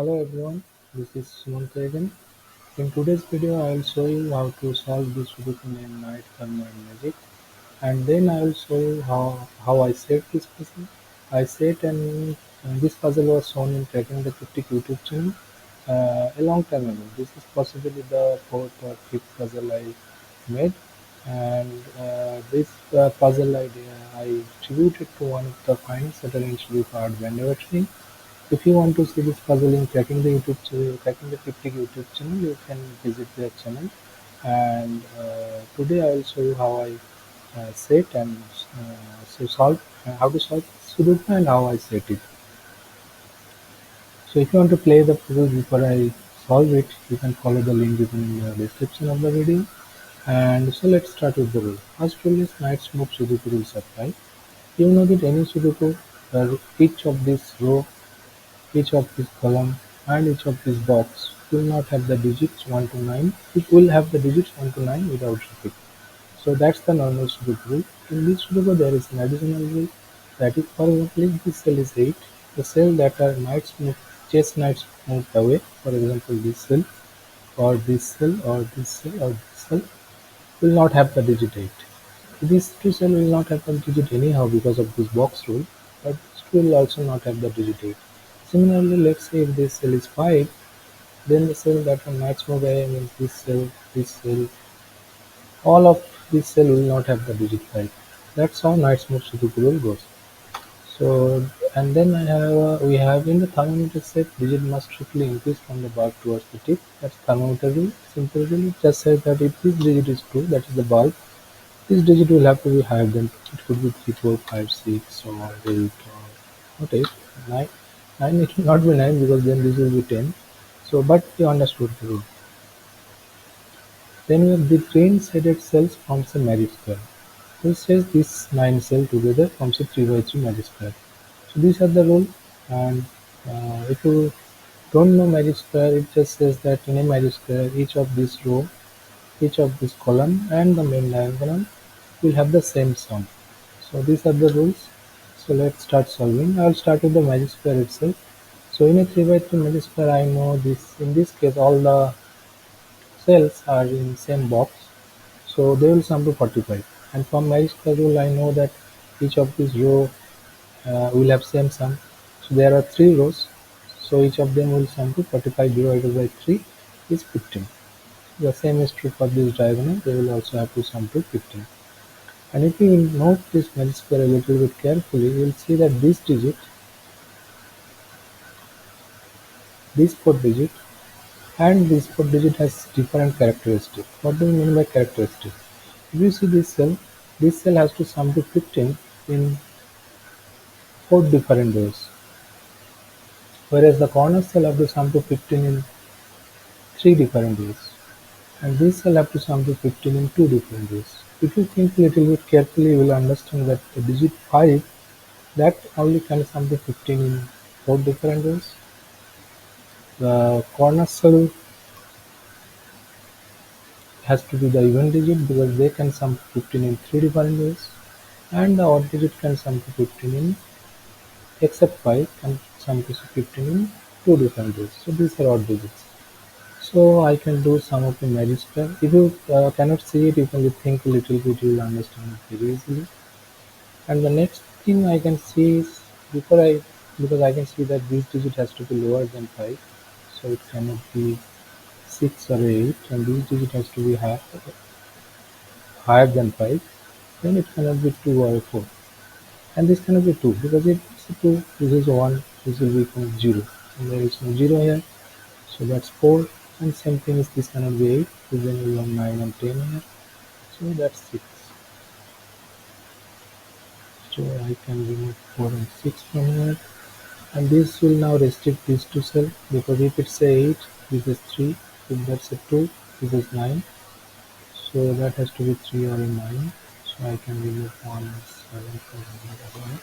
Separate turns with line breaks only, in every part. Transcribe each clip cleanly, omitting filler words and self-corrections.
Hello everyone, this is Sumanta again. In today's video, I will show you how to solve this Sudoku named Night, Karma and Magic, and then I will show you how I set this puzzle. I set and this puzzle was shown in Cracking the Cryptic YouTube channel a long time ago. This is possibly the fourth or fifth puzzle I made, and this puzzle idea I attributed to one of the finest Saturday Institute of Art vendor. If you want to see this puzzle in Cracking the Cryptic YouTube channel, you can visit their channel. And today I will show you how I set and solve how to solve Sudoku and how I set it. So if you want to play the puzzle before I solve it, you can follow the link given in the description of the video. And so let's start with the rule. First rule is Knight's Move Sudoku rules apply. You know that any Sudoku, each of this row, each of this column, and each of this box will not have the digits 1 to 9. It will have the digits 1 to 9 without repeat. So that's the normal Sudoku rule. In this Sudoku there is an additional rule, that is, for example, if this cell is 8, the cell that are knights move, chess knights moved away, for example this cell or this cell or this cell or this cell, will not have the digit 8. These two cells will not have the digit anyhow because of this box rule, but this two will also not have the digit 8. Similarly, let's say if this cell is 5, then the cell that are knights move away means this cell, all of this cell will not have the digit 5. That's how knights move Sudoku rule goes. So, and then we have in the thermometer set, digit must strictly increase from the bulb towards the tip. That's thermometer rule. Simple rule. It just says that if this digit is 2, that is the bulb, this digit will have to be higher than 2. It could be 3, 4, 5, 6, or 8, or not 8, 9. 9 it will not be 9 because then this will be 10. So, but we understood the rule. Then we have the 3 shaded cells forms a magic square. This says this 9 cell together forms a 3 by 3 magic square. So these are the rule, and if you don't know magic square, it just says that in a magic square, each of this row, each of this column, and the main diagonal will have the same sum. So these are the rules. So let's start solving. I will start with the magic square itself. So in a 3 by 3 magic square, I know this. In this case, all the cells are in same box, so they will sum to 45. And from magic square rule, I know that each of these row will have same sum. So there are 3 rows, so each of them will sum to 45 divided by 3 is 15. The same is true for this diagonal, they will also have to sum to 15. And if you note this magic square a little bit carefully, you will see that this 4th digit and this 4th digit has different characteristics. What do we mean by characteristics? If you see this cell has to sum to 15 in 4 different ways, whereas the corner cell have to sum to 15 in 3 different ways, and this cell have to sum to 15 in 2 different ways. If you think a little bit carefully, you will understand that the digit 5, that only can sum to 15 in 4 different ways. The corner cell has to be the even digit because they can sum to 15 in 3 different ways, and the odd digit can sum to 15 in, except 5 can sum to 15 in 2 different ways. So these are odd digits. So I can do some of the magic square. If you cannot see it, you can think a little bit, you will understand it very easily. And the next thing I can see is, because I can see that this digit has to be lower than 5, so it cannot be 6 or 8, and this digit has to be higher than 5, then it cannot be 2 or 4. And this cannot be 2 because if it's 2, this is 1, this will become 0, and there is no 0 here, so that's 4. And same thing is, this cannot be 8, so then we have 9 and 10 here, so that's 6. So I can remove 4 and 6 from here, and this will now restrict these two cells, because if it's a 8, this is 3, if that's a 2, this is 9, so that has to be 3 or a 9, so I can remove 1 and 7 from here as well.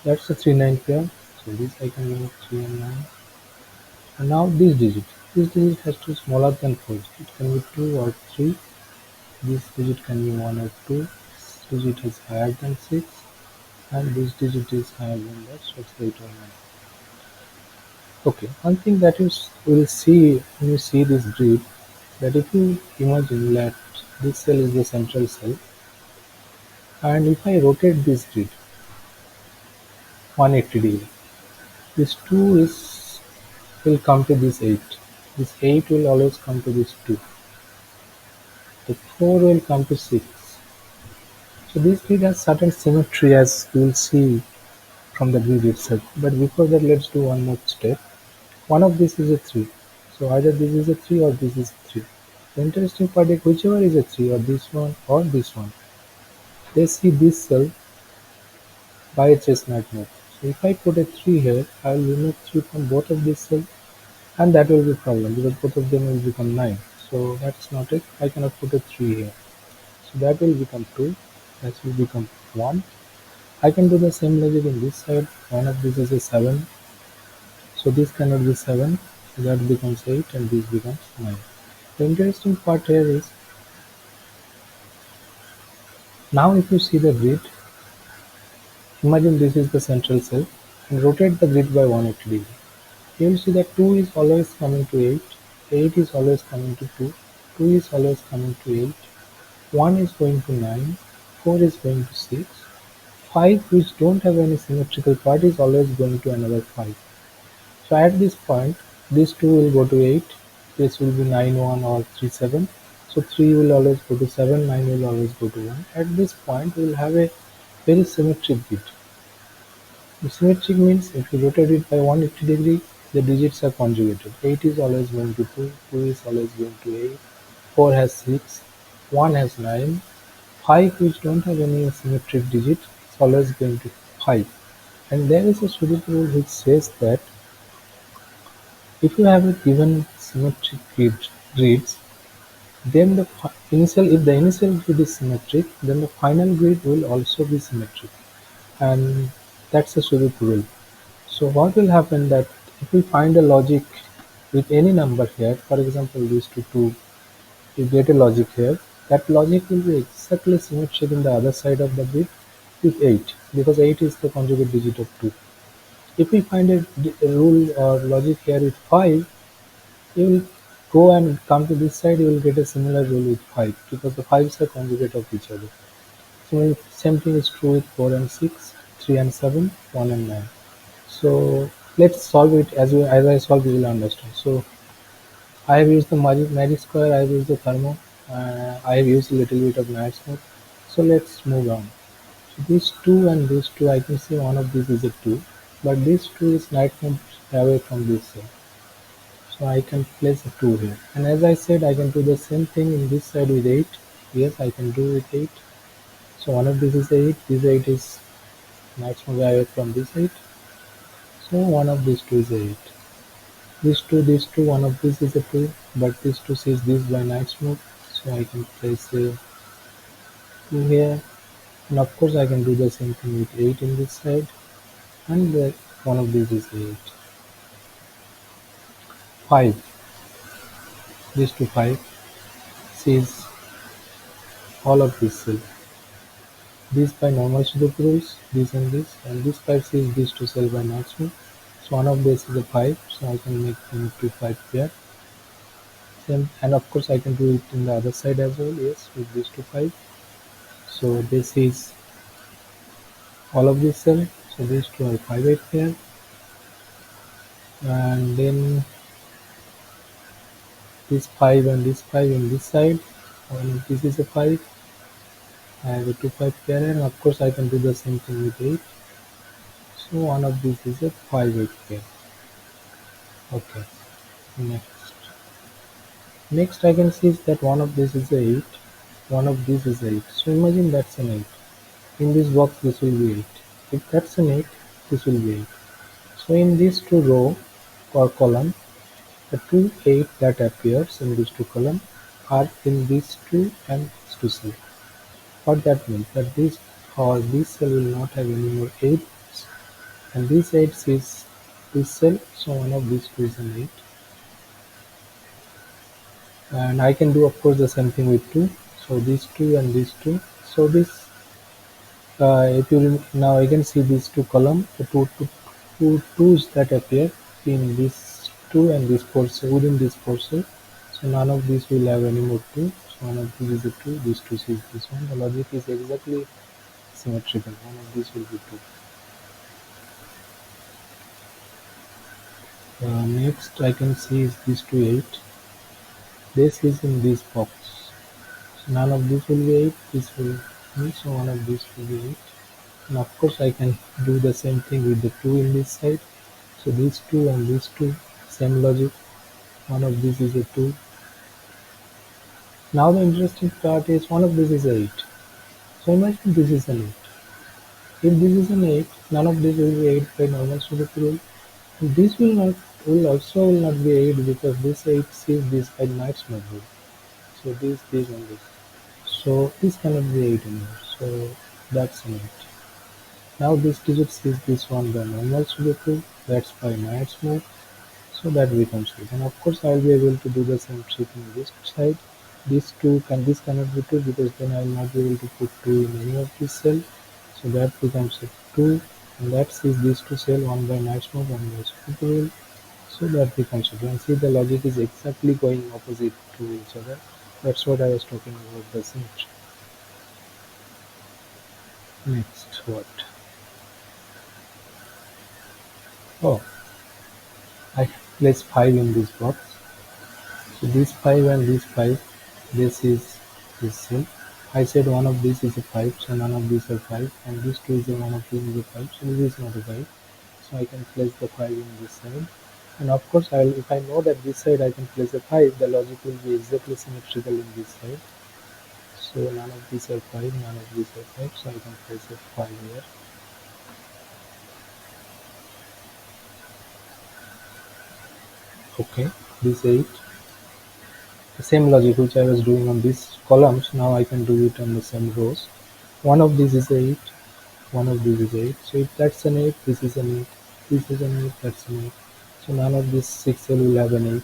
That's a 3 9 pair, so this I can remove 3 and 9. And now this digit has to be smaller than 4, it can be 2 or 3, this digit can be 1 or 2, this digit is higher than 6, and this digit is higher than that, so it's 8 or 9. Okay, one thing that you will see when you see this grid, that if you imagine that this cell is the central cell, and if I rotate this grid 180 degree, this 2 is will come to this 8. This 8 will always come to this 2. The 4 will come to 6. So this grid has certain symmetry, as you will see from the grid itself. But before that, let's do one more step. One of this is a 3. So either this is a 3 or this is 3. The interesting part is whichever is a 3, or this one, they see this cell by a chestnut move. So if I put a 3 here, I will remove 3 from both of these cells, and that will be a problem because both of them will become 9. So that's not it. I cannot put a 3 here. So that will become 2. That will become 1. I can do the same logic in this side. One of these is a 7. So this cannot be 7. So that becomes 8 and this becomes 9. The interesting part here is, now if you see the grid, imagine this is the central cell and rotate the grid by 180 degree. You will see that 2 is always coming to 8, 8 is always coming to 2, 2 is always coming to 8, 1 is going to 9, 4 is going to 6, 5 which don't have any symmetrical part is always going to another 5. So at this point, this 2 will go to 8, this will be 9 1 or 3 7. So 3 will always go to 7, 9 will always go to 1. At this point, we will have a very symmetric bit. The symmetric means if you rotate it by 180 degree, the digits are conjugated. 8 is always going to 2, 2 is always going to 8, 4 has 6, 1 has 9, 5 which don't have any symmetric digit is always going to 5. And there is a Sudoku rule which says that if you have a given symmetric grids, then if the initial grid is symmetric, then the final grid will also be symmetric, and that's the Sudoku rule. So what will happen that if we find a logic with any number here, for example this to 2, you get a logic here, that logic will be exactly symmetric in the other side of the grid with 8, because 8 is the conjugate digit of 2. If we find a rule or logic here with 5, you will go and come to this side, you will get a similar rule with 5 because the 5s are conjugate of each other. So same thing is true with 4 and 6, 3 and 7, 1 and 9. So let's solve it. As I solve, you will understand. So I have used the magic square, I have used the thermo, I have used a little bit of night mode. So let's move on. So these two and these two, I can see one of these is a 2, but this 2 is night mode away from this cell. So I can place a 2 here. And as I said, I can do the same thing in this side with 8. Yes, I can do with 8. So one of this is 8, this 8 is night mode away from this 8. So one of these 2 is 8. These two, one of these is a 2, but this 2 says this by night mode. So I can place a 2 here. And of course I can do the same thing with 8 in this side. And one of these is 8. 5. This to 5 says all of this cell. This by normal Sudoku rules, this and this 5 says this to cell by night mode. So one of this is a 5, so I can make them to 5 pair. Same, and of course I can do it in the other side as well, yes, with this to 5. So this is all of this cell, so these two are 5 8 pair, and then this 5 and this 5 in this side, and this is a 5, I have a 2 5 pair, and of course I can do the same thing with 8. So one of these is a 5 8 pair. Okay, next I can see is that one of this is a 8, one of these is 8. So imagine that's an 8. In this box this will be 8. If that's an 8, this will be 8. So in these two row or column, the two 8 that appears in these two columns are in these 2 and these 2 cells. What that means that this cell will not have any more 8s, and this 8 is this cell, so one of these 2 is an 8. And I can do of course the same thing with 2. So these 2 and these 2. So this if you now I can see these two columns, the two twos that appear. in this 2 and this 4 cell, within this 4 cell. So none of these will have any more 2. So one of these is a 2, this 2 is this one. The logic is exactly symmetrical. One of these will be 2. Next I can see is this to 8. This is in this box. So none of this will be 8. This will be, so one of these will be 8. And of course I can do the same thing with the 2 in this side. So these 2 and these 2, same logic. One of these is a 2. Now the interesting part is one of these is 8. So imagine this is an 8. If this is an 8, none of this will be 8 by normal Sudoku rule. And this will also not be 8 because this 8 sees this by Knight's move rule. So this and this. So this cannot be 8 anymore. So that's an 8. Now this digit sees this one by normal Sudoku. That's by Knight's move. So that becomes 8. And of course I will be able to do the same trick on this side. This cannot be 2 because then I will not be able to put 2 in any of this cell. So that becomes a 2, and that sees these two cell, one by Knight's move, one by Sudoku rule. So that becomes 2. And see, the logic is exactly going opposite to each other. That's what I was talking about the symmetry. Next, what? Oh, I place 5 in this box. So this 5 and this 5, this is this cell. I said one of these is a 5, so none of these are 5, and this 2 is a one of these is a 5, so this is not a 5. So I can place the 5 in this side. And of course, if I know that this side I can place a 5, the logic will be exactly symmetrical in this side. So none of these are 5, none of these are 5, so I can place a 5 here. Okay, this 8. The same logic which I was doing on these columns, now I can do it on the same rows. One of these is 8, one of these is 8. So if that's an 8, this is an 8, this is an 8, that's an 8. So none of these 6 cell will have an 8.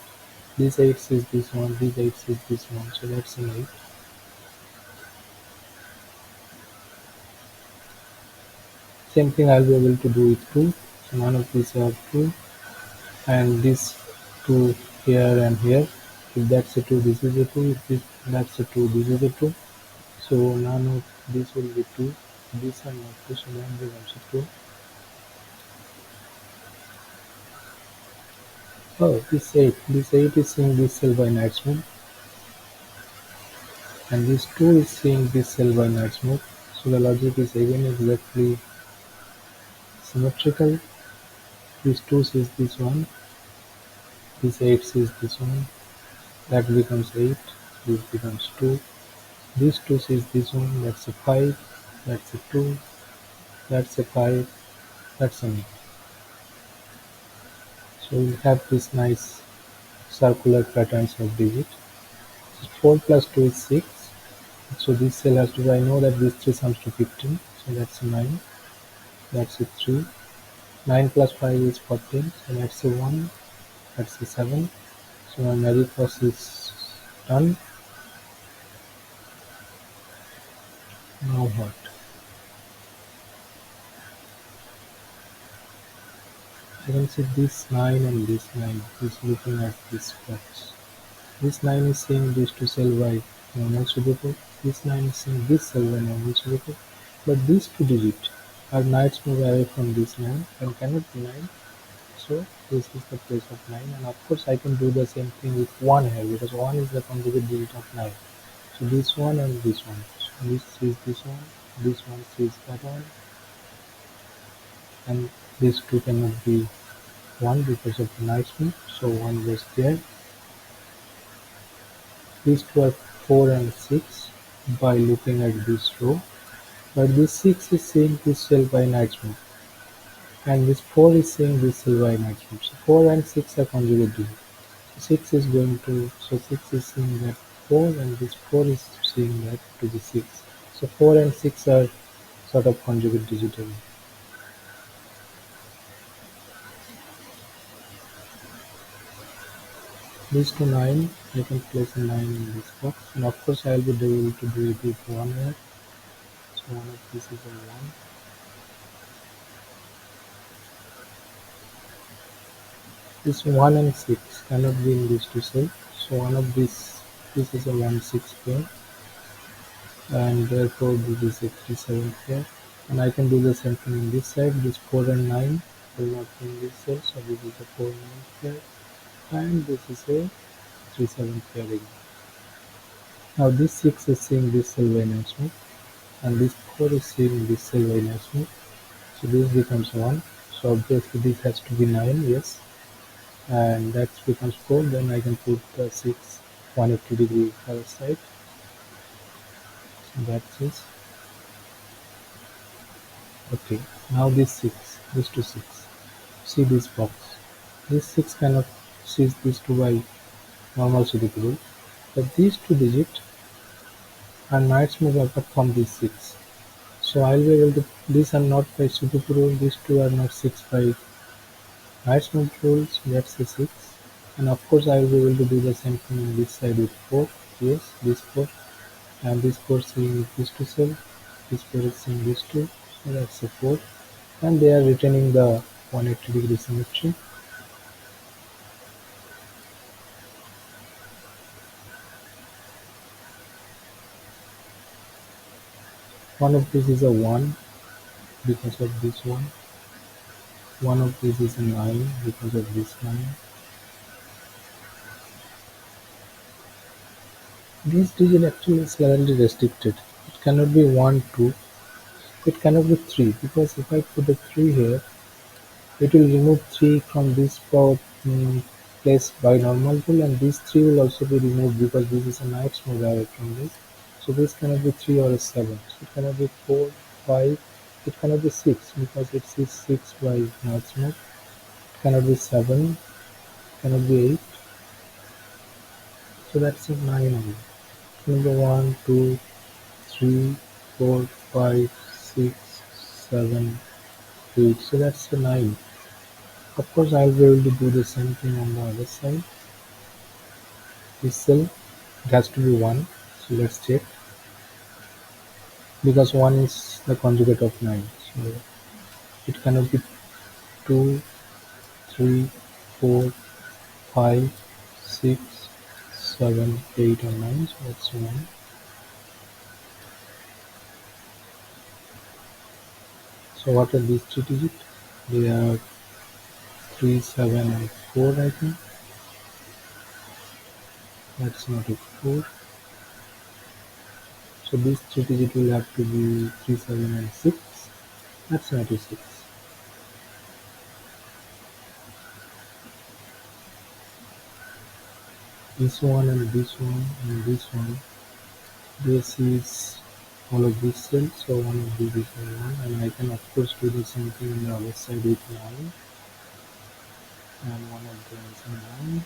This 8 is this one, this 8 is this one, so that's an 8. Same thing I'll be able to do with 2. So none of these are 2. And this 2 here and here. If that's a 2, this is a 2. If that's a 2, this is a 2. So none of this will be 2. These are not 2, so that becomes a 2. Oh, this 8. This 8 is seeing this cell by Knight's move. And this 2 is seeing this cell by Knight's move. So the logic is again exactly symmetrical. This 2 sees this one. This 8 sees this one. That becomes 8. This becomes 2. This 2 sees this one. That's a 5. That's a 2. That's a 5. That's an 8. So we'll have this nice circular patterns of digits. 4 plus 2 is 6. So this cell has to be, I know that this 3 sums to 15. So that's a 9. That's a 3. 9 plus 5 is 14. So that's a 1. That's a 7. So my magic process is done. Now what? I can see this 9 and this 9 is looking at this box. This 9 is seeing this to cell by normal Sudoku. This 9 is seeing this cell by normal Sudoku. But these two digits are Knight's move away from this 9 and cannot be 9. So this is the place of 9, and of course I can do the same thing with 1 here because 1 is the conjugate digit of 9. So this one and this one. So this is this one is that one, and these two cannot be 1 because of the Knight's move. So 1 goes there. These two are 4 and 6 by looking at this row, but this 6 is seeing this cell by Knight's move, and this 4 is seeing this cell by Knight's move. So 4 and 6 are conjugate digits. So 6 is going to, so 6 is seeing that 4, and this 4 is seeing that to be 6. So 4 and 6 are sort of conjugate digit again. These two 9, I can place a 9 in this box, and of course I will be able to do it with 1 here. So one of this is a 1. This 1 and 6 cannot be in these two cells, so one of this is a 1 6 pair, and therefore this is a 3 7 pair. And I can do the same thing in this side. This 4 and 9 will not be in this cell, so this is a 4 9 pair, and this is a 3 7 pair again. Now this 6 is seeing this cell very nicely, and this 4 is seeing this cell very nicely. So this becomes 1. So obviously this has to be 9, yes, and that becomes 4. Then I can put the 6 180 degree other side. So that's it. Okay, now this 6, this to 6. See this box. This 6 cannot seize these two by normal Sudoku, but these two digits are nice move apart from these 6. So I'll be able to, these are not by Sudoku rule, these two are not 6 by nice move rules, that's a 6. And of course I will be able to do the same thing on this side with 4, yes, this 4, and this 4 seeing these two cells, this 4 is seeing these two, so that's a 4, and they are retaining the 180 degree symmetry. One of these is a 1 because of this one of these is a 9 because of this 9. This digit actually is slightly restricted. It cannot be 1, 2, it cannot be 3, because if I put a 3 here, it will remove 3 from this place by normal rule, and this 3 will also be removed because this is a night mode away from this. So this cannot be 3 or a 7. So it cannot be 4, 5, it cannot be 6 because it is 6 by night mode. It cannot be 7, it cannot be 8. So that's a 9 only. Number 1, 2, 3, 4, 5, 6, 7, 8. So that's a 9. Of course, I'll be able to do the same thing on the other side. This cell, it has to be 1. So let's check. Because 1 is the conjugate of 9. So it cannot be 2, 3, 4, 5, 6, 7, 8, or 9. So that's 1. So what are these three digits? They are 3, 7, and 4, I think. That's not a 4. So these three digits will have to be 3, 7, and 6. That's not a 6. This one and this one and this one. This is all of these cells, so one of these is a 1, and I can of course do the same thing on the other side with 9, and one of them is a 9.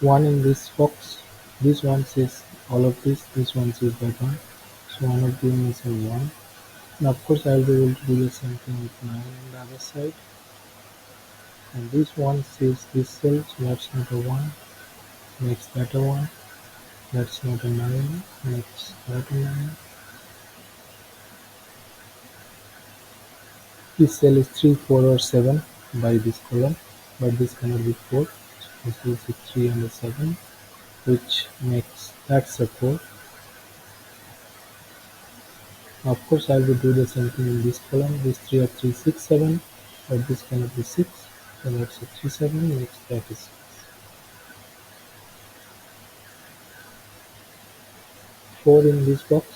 One in this box, this one says all of this one says that one, so one of them is a 1, and of course I will be able to do the same thing with 9 on the other side. And this one says this cell, so that's not a 1, makes that a 1, that's not a 9, makes that a 9. This cell is 3, 4, or 7 by this column, but this cannot be 4, so this is a 3 and a 7, which makes that's a 4. Now of course I will do the same thing in this column. These 3 are 3, 6, 7, but this cannot be 6, so that's a 3, 7, makes that is 6. 4 in this box,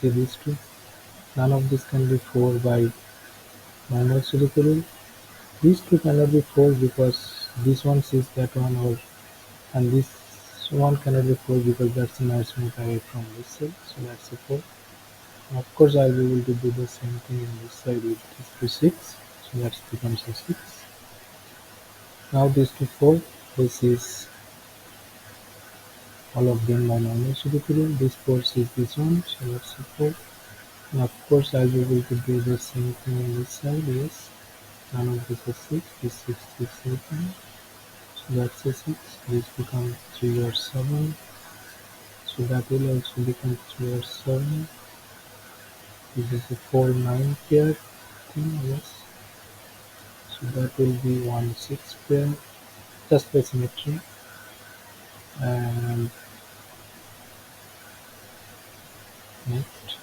see these two, none of this can be 4 by normal Sudoku rule. These two cannot be 4 because this one sees that one, and this one cannot be 4 because that's a nice move away from this cell, so that's a 4. And of course I will be able to do the same thing on this side with this to 6, so that becomes a 6. Now this to 4, this is all of them by normal Sudoku rule. This 4 sees this one, so that's a 4. And of course I will be able to do the same thing on this side, yes. None of this is 6, this 6 is 7, so that's a 6, this becomes 3 or 7, so that will also become 3 or 7. This is a 4-9 pair thing, yes. So that will be 1-6 pair, just by symmetry. And next,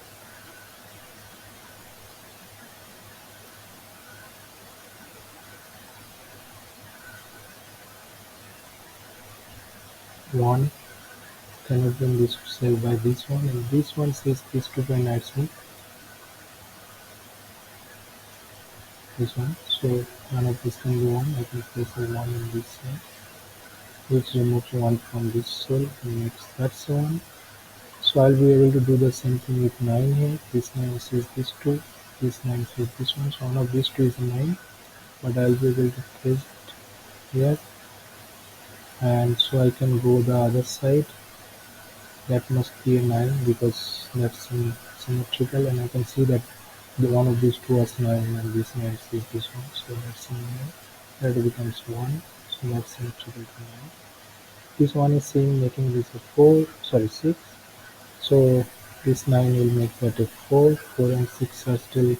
1 cannot bring this cell by this one, and this one says this to by knight move, this one. So none of this can be 1. I can place a 1 in this cell, which removes 1 from this cell and makes that 1. So I'll be able to do the same thing with 9 here. This 9 says this 2, this 9 says this one. So one of these two is a 9, but I'll be able to place it here. And so I can go the other side. That must be a 9 because that's symmetrical, and I can see that the one of these two was 9 and this 9 is this one. So that's a 9. That becomes 1. So that's symmetrical to 9. This one is saying making this a 4, sorry 6. So this 9 will make that a 4. 4 and 6 are still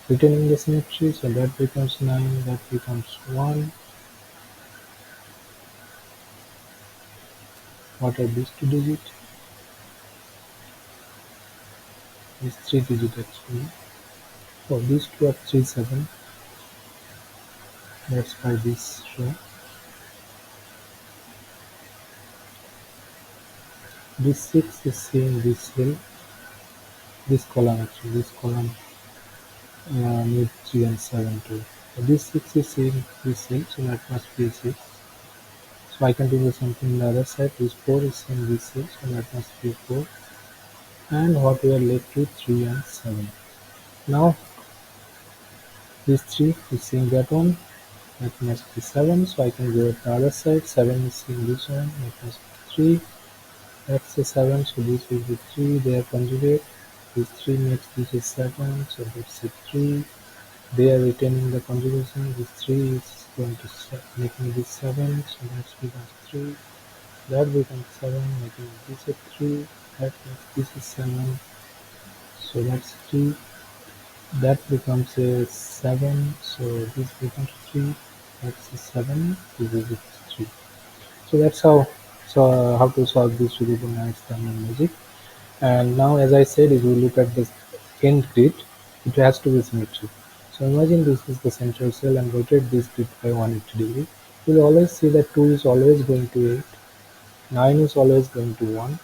retaining the symmetry, so that becomes 9, that becomes 1. What are these two digits? These three digits actually. Oh, these two are 3, 7. That's by this row. This 6 is saying this hill, this column actually, this column need 3 and 7 too. So this 6 is saying this hill, so that must be a 6. So I can do the same thing on the other side. This 4 is saying this hill, so that must be a 4. And what we are left with 3 and 7. Now this 3 is saying that one, that must be 7, so I can go at the other side. 7 is saying this one, that must be 3. That's a 7, so this will be 3. They are conjugate. This 3 makes this a 7, so that's a 3. They are retaining the conjugation. This 3 is going to making this 7, so that becomes 3. That becomes 7, making this a 3. That makes this a 7, so that's 3. That becomes a 7, so this becomes 3. That's a 7. This is a 3. So that's how to solve this with the nice diamond magic. And now, as I said, if you look at this end grid, it has to be symmetric. So imagine this is the central cell and rotate this grid by 180 degree. You will always see that 2 is always going to 8, 9 is always going to 1,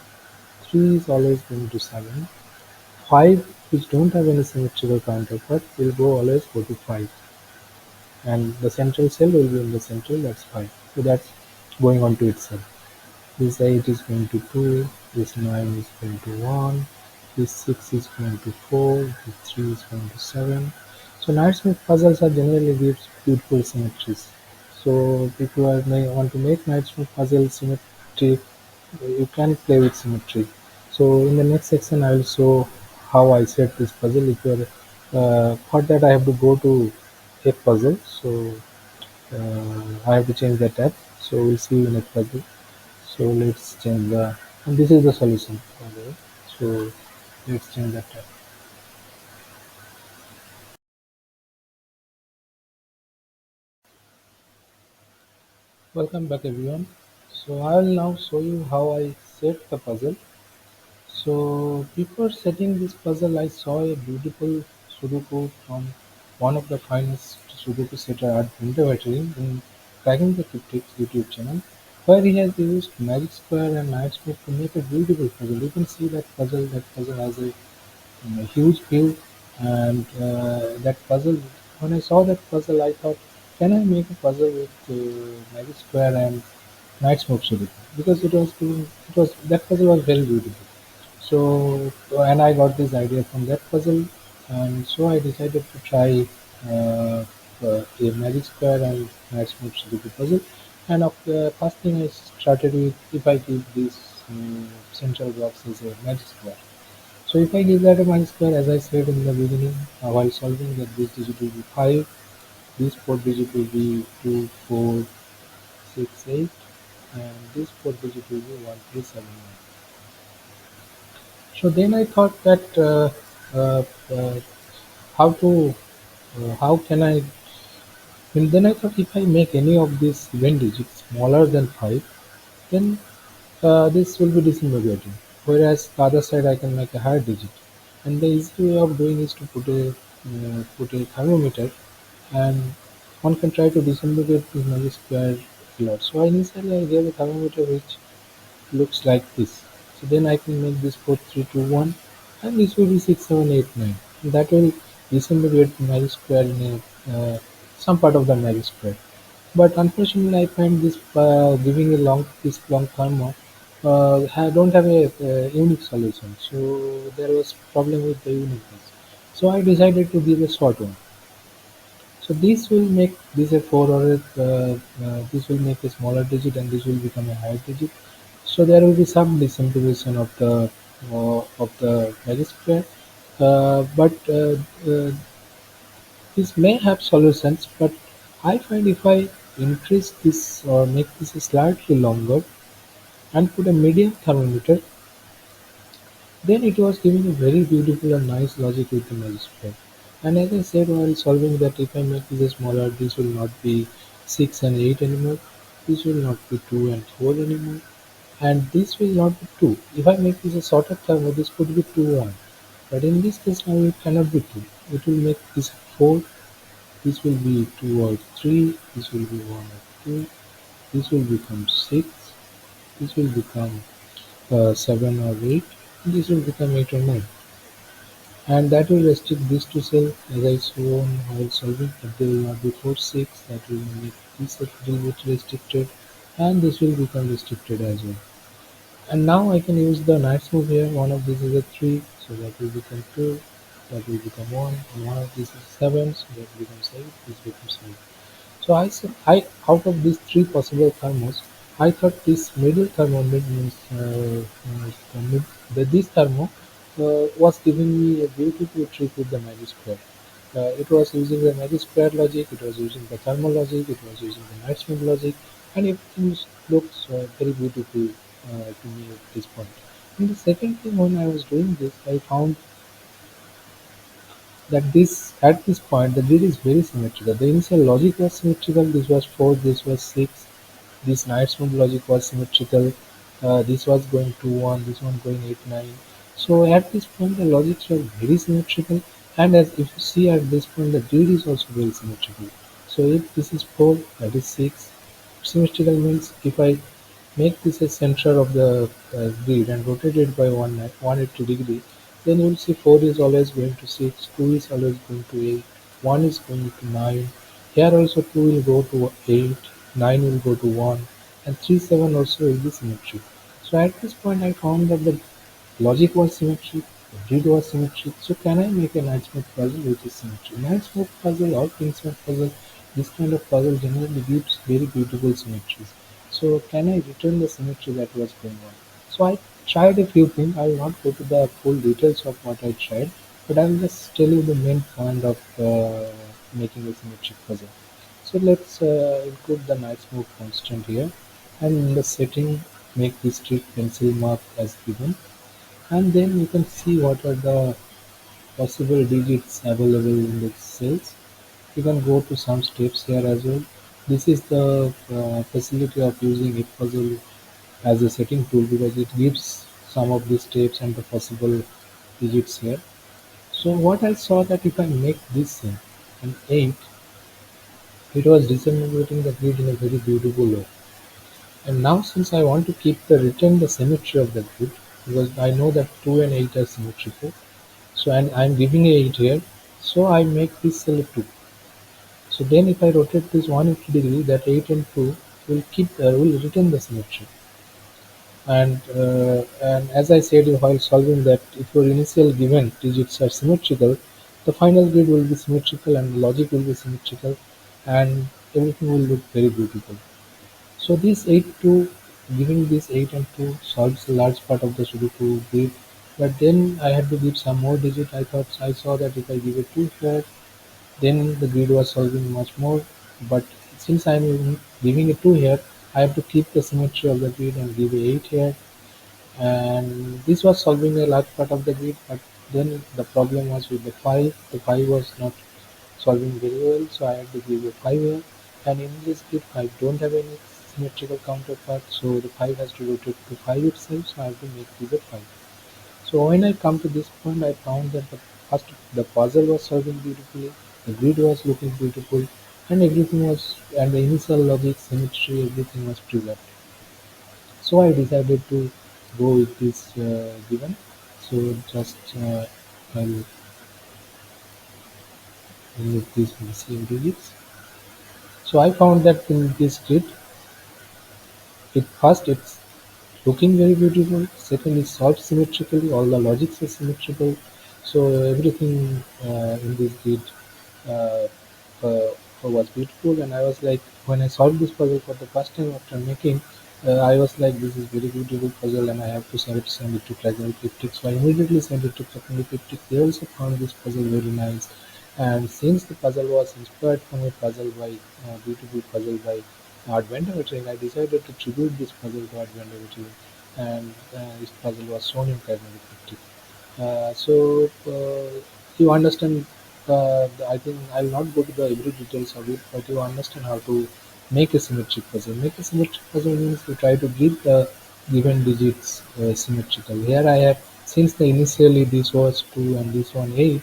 3 is always going to 7, 5 which don't have any symmetrical counterpart will always go to 5, and the central cell will be in the central, that's 5. So that's going on to itself. This 8 is going to 2, this 9 is going to 1, this 6 is going to 4, this 3 is going to 7. So Naismith puzzles are generally gives beautiful symmetries. So if you want to make Naismith puzzle symmetry, you can play with symmetry. So in the next section I will show how I set this puzzle. If you are for that I have to go to a puzzle, so I have to change the tab. So we'll see you in a puzzle. So let's change the, and this is the solution by the way. So let's change that tab. Welcome back everyone. So I will now show you how I set the puzzle. So before setting this puzzle, I saw a beautiful Sudoku from one of the finest Sudoku setter at Winterveteran in Cracking the Cryptic YouTube channel, where he has used magic square and knight smith to make a beautiful puzzle. You can see that puzzle. That puzzle has a huge view, and that puzzle. When I saw that puzzle, I thought, can I make a puzzle with magic square and knight smith Sudoku? Because it was that puzzle was very beautiful. So, and I got this idea from that puzzle, and so I decided to try uh, a magic square and matchmake Sudoku puzzle. And first thing I started with, if I give this central box as a magic square. So if I give that a magic square, as I said in the beginning, while solving that this digit will be 5, this 4 digit will be 2, 4, 6, 8, and this 4 digit will be 1, 3, 7, 9. So then I thought that uh, uh, how to how can I. And then I thought if I make any of these event digits smaller than 5, then this will be disintegrating. Whereas the other side I can make a higher digit. And the easy way of doing is to put a thermometer, and one can try to disintegrate this magic square a lot. So initially I gave a thermometer which looks like this. So then I can make this 4, 3, 2, 1, and this will be 6, 7, 8, 9. That will disintegrate the magic square in some part of the magic square. But unfortunately, I find this giving a long thermo don't have a unique solution. So there was problem with the uniqueness. So I decided to give a short one. So this will make this a 4 or this will make a smaller digit, and this will become a higher digit. So there will be some disintegration of the magic square, but this may have solutions. But I find if I increase this or make this slightly longer and put a medium thermometer, then it was giving a very beautiful and nice logic with the magic square. And as I said while solving that, if I make this smaller, this will not be 6 and 8 anymore. This will not be 2 and 4 anymore. And this will not be 2. If I make this a shorter thermo, this could be 2 1. But in this case now it cannot be 2. It will make this 4. This will be 2 or 3. This will be 1 or 2. This will become 6. This will become 7 or 8. This will become 8 or 9. And that will restrict these two cells as I shown while solving, but they will not be 4, 6. That will make this a little bit restricted, and this will become restricted as well. And now I can use the knights move here. One of these is a 3, so that will become 2, that will become 1, and one of these is 7, so that becomes 8, this becomes 8. So I said, out of these three possible thermos, I thought this middle thermo means this thermo was giving me a beautiful trick with the magic square. It was using the magic square logic, it was using the thermal logic, it was using the night swim logic, and everything looks very beautiful to me at this point. And the second thing, when I was doing this, I found that this at this point the grid is very symmetrical. The initial logic was symmetrical. This was 4, this was 6. This night mode logic was symmetrical. This was going to 1, this one going 8, 9. So at this point the logics were very symmetrical, and as if you see at this point the grid is also very symmetrical. So if this is 4, that is 6. Symmetrical means if I make this a center of the grid and rotate it by 180 degree, then you will see 4 is always going to 6, 2 is always going to 8, 1 is going to 9. Here also 2 will go to 8, 9 will go to 1, and 3, 7 also will be symmetric. So at this point I found that the logic was symmetric, the grid was symmetric. So can I make a nice smooth puzzle which is symmetric? Nice smooth puzzle or pin smooth puzzle, this kind of puzzle generally gives very beautiful symmetries. So can I return the symmetry that was going on? So I tried a few things. I will not go to the full details of what I tried, but I will just tell you the main point of making a symmetric puzzle. So let's include the nice move constant here, and in the setting make this streak pencil mark as given, and then you can see what are the possible digits available in the cells. You can go to some steps here as well. This is the facility of using a puzzle as a setting tool, because it gives some of the steps and the possible digits here. So what I saw that if I make this thing an 8, it was disintegrating the grid in a very beautiful way. And now since I want to keep the retain the symmetry of the grid, because I know that 2 and 8 are symmetrical, so and I'm giving a 8 here, so I make this cell a 2. So then if I rotate this 180 degree, that 8 and 2 will retain the symmetry. And as I said while solving that, if your initial given digits are symmetrical, the final grid will be symmetrical and the logic will be symmetrical, and everything will look very beautiful. So this 8 2, giving this 8 and 2 solves a large part of the Sudoku grid. But then I had to give some more digit. I saw that if I give a 2 here, then the grid was solving much more. But since I'm giving a 2 here, I have to keep the symmetry of the grid and give a 8 here. And this was solving a large part of the grid, but Then the problem was with the 5. The 5 was not solving very well, so I had to give a 5 here. And in this grid 5 don't have any symmetrical counterpart, so the 5 has to rotate to 5 itself, so I have to make this a 5. So when I come to this point, I found that the puzzle was solving beautifully, the grid was looking beautiful, and everything was, and the initial logic, symmetry, everything was preserved. So I decided to go with this given. So just I'll remove these missing digits. So I found that in this grid, it's looking very beautiful. Second is solved symmetrically. All the logics are symmetrical. So everything in this grid uh, uh, was beautiful. And I was like, when I solved this puzzle for the first time after making, I was like, this is very beautiful puzzle, and I have to send it to Cracking the Cryptic. So I immediately sent it to Cracking the Cryptic. They also found this puzzle very nice. And since the puzzle was inspired from a puzzle by beautiful puzzle by Adventure, I decided to tribute this puzzle to Adventure, and this puzzle was shown in Cracking the Cryptic. You understand. I think I'll not go to the every details of it, but you understand how to make a symmetric puzzle. Make a symmetric puzzle means you try to give the given digits symmetrical. Here I have, since the initially this was 2 and this one 8,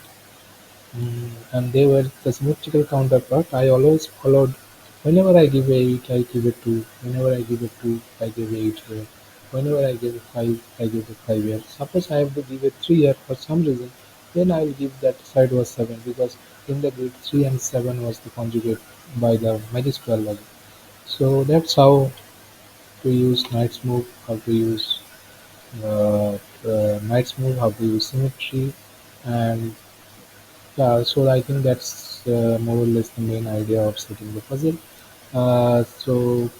and they were the symmetrical counterpart. I always followed, whenever I give a 8, I give a 2. Whenever I give a 2, I give a 8 here. Whenever I give a 5, I give a 5 here. Suppose I have to give a 3 here for some reason, then I will give that side was 7, because in the grid 3 and 7 was the conjugate by the magistral logic. So that's how to use knight's move, how to use uh, knight's move, how to use symmetry, and yeah, so I think that's more or less the main idea of setting the puzzle. So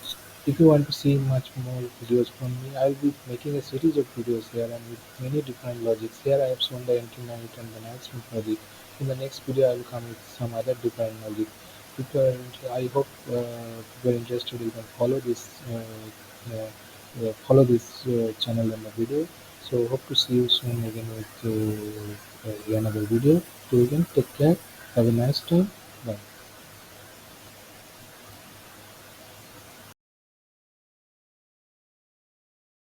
if you want to see much more videos from me, I'll be making a series of videos here and with many different logics. Here I have shown the empty knight and the knight's move logic. In the next video, I will come with some other different logic. If you are, I hope if you are interested, you can follow this channel and the video. So hope to see you soon again with another video. Till then, take care. Have a nice time. Bye.